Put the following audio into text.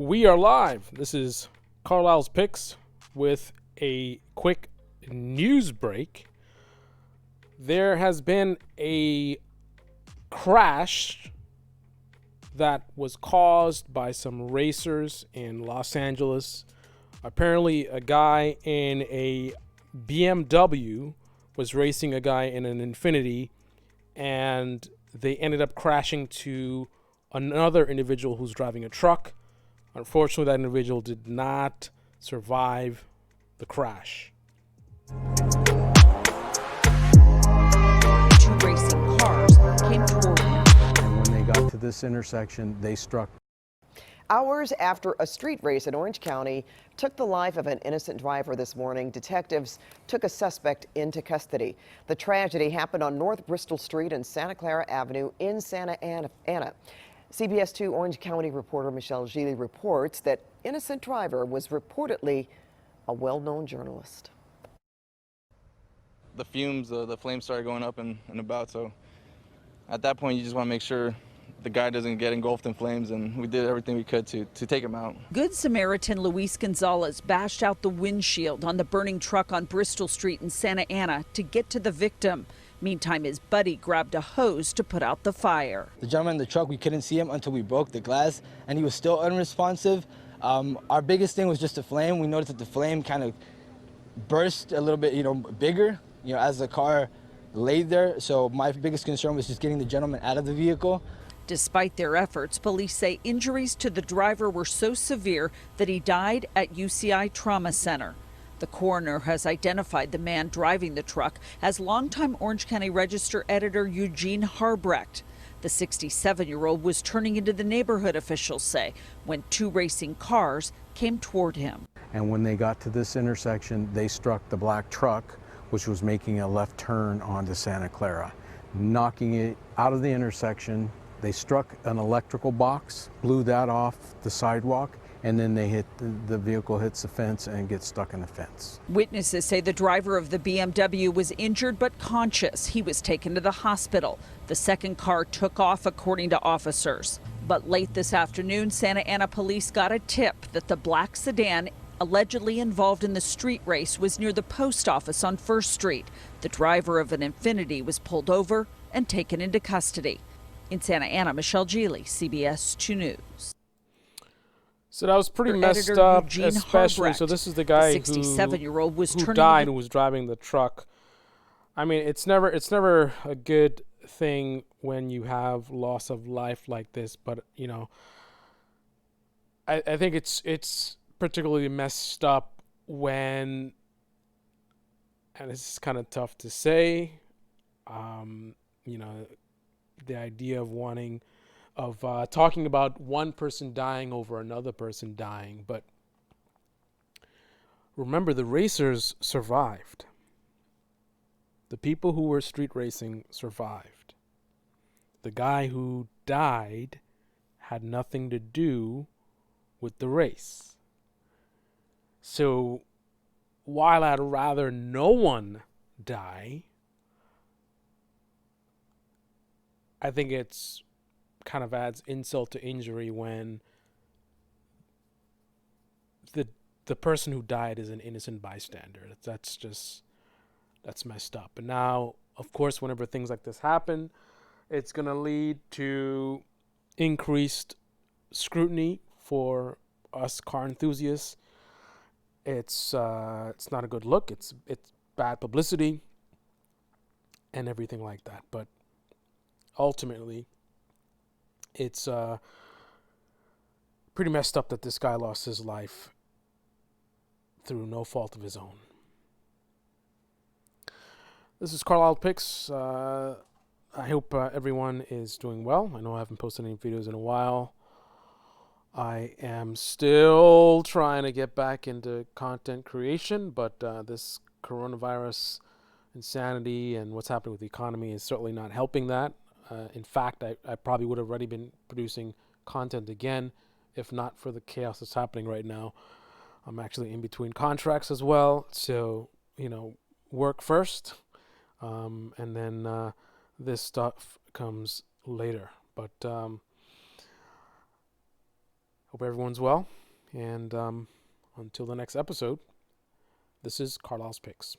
We are live. This is Carlisle's Picks with a quick news break. There has been a crash that was caused by some racers in Los Angeles. Apparently, a guy in a BMW was racing a guy in an Infiniti, and they ended up crashing to another individual who's driving a truck. Unfortunately, that individual did not survive the crash. Two racing cars came toward him. And when they got to this intersection, they struck. Hours after a street race in Orange County took the life of an innocent driver this morning, detectives took a suspect into custody. The tragedy happened on North Bristol Street and Santa Clara Avenue in Santa Ana. CBS 2 Orange County reporter Michelle Gili reports that innocent driver was reportedly a well-known journalist. The fumes, the flames started going up and about, so at that point you just want to make sure the guy doesn't get engulfed in flames, and we did everything we could to take him out. Good Samaritan Luis Gonzalez bashed out the windshield on the burning truck on Bristol Street in Santa Ana to get to the victim. Meantime, his buddy grabbed a hose to put out the fire. The gentleman in the truck, we couldn't see him until we broke the glass, and he was still unresponsive. Our biggest thing was just the flame. We noticed that the flame kind of burst a little bit, bigger, as the car laid there. So my biggest concern was just getting the gentleman out of the vehicle. Despite their efforts, police say injuries to the driver were so severe that he died at UCI Trauma Center. The coroner has identified the man driving the truck as longtime Orange County Register editor Eugene Harbrecht. The 67-year-old was turning into the neighborhood, officials say, when two racing cars came toward him. And when they got to this intersection, they struck the black truck, which was making a left turn onto Santa Clara, knocking it out of the intersection. They struck an electrical box, blew that off the sidewalk, and then the vehicle hits the fence and gets stuck in the fence. Witnesses say the driver of the BMW was injured but conscious. He was taken to the hospital. The second car took off, according to officers. But late this afternoon, Santa Ana police got a tip that the black sedan allegedly involved in the street race was near the post office on 1st Street. The driver of an Infiniti was pulled over and taken into custody. In Santa Ana, Michelle Gili, CBS 2 News. So that was pretty messed Editor up, Eugene especially. Harbrecht. So this is the guy The 67-year-old was who turning died, into- who was driving the truck. I mean, it's never a good thing when you have loss of life like this, but I think it's particularly messed up when, and this is kind of tough to say, the idea of talking about one person dying over another person dying, but remember, the racers survived. The people who were street racing survived. The guy who died had nothing to do with the race. So while I'd rather no one die, I think it's kind of adds insult to injury when the person who died is an innocent bystander. That's messed up. And now, of course, whenever things like this happen, it's going to lead to increased scrutiny for us car enthusiasts. It's not a good look. It's bad publicity and everything like that. But ultimately, it's pretty messed up that this guy lost his life through no fault of his own. This is Carlisle Picks. I hope everyone is doing well. I know I haven't posted any videos in a while. I am still trying to get back into content creation, but this coronavirus insanity and what's happening with the economy is certainly not helping that. In fact, I probably would have already been producing content again if not for the chaos that's happening right now. I'm actually in between contracts as well, so work first, and then this stuff comes later. But Hope everyone's well. And until the next episode, this is Carlisle's Picks.